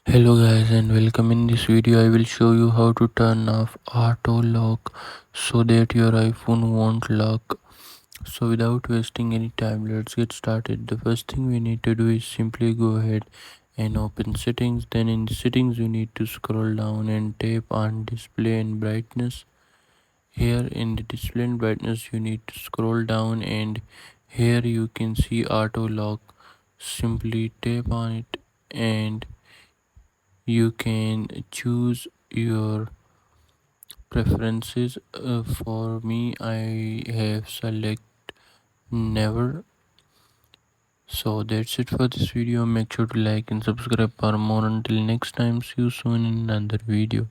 Hello guys and welcome. In this video I will show you how to turn off auto lock so that your iPhone won't lock. So without wasting any time, let's get started. The first thing we need to do is simply go ahead and open settings. Then in the settings you need to scroll down and tap on display and brightness. Here in the display and brightness you need to scroll down, and here you can see auto lock. Simply tap on it and you can choose your preferences. For me, I have select never. So that's it for this video. Make sure to like and subscribe for more. Until next time, see you soon in another video.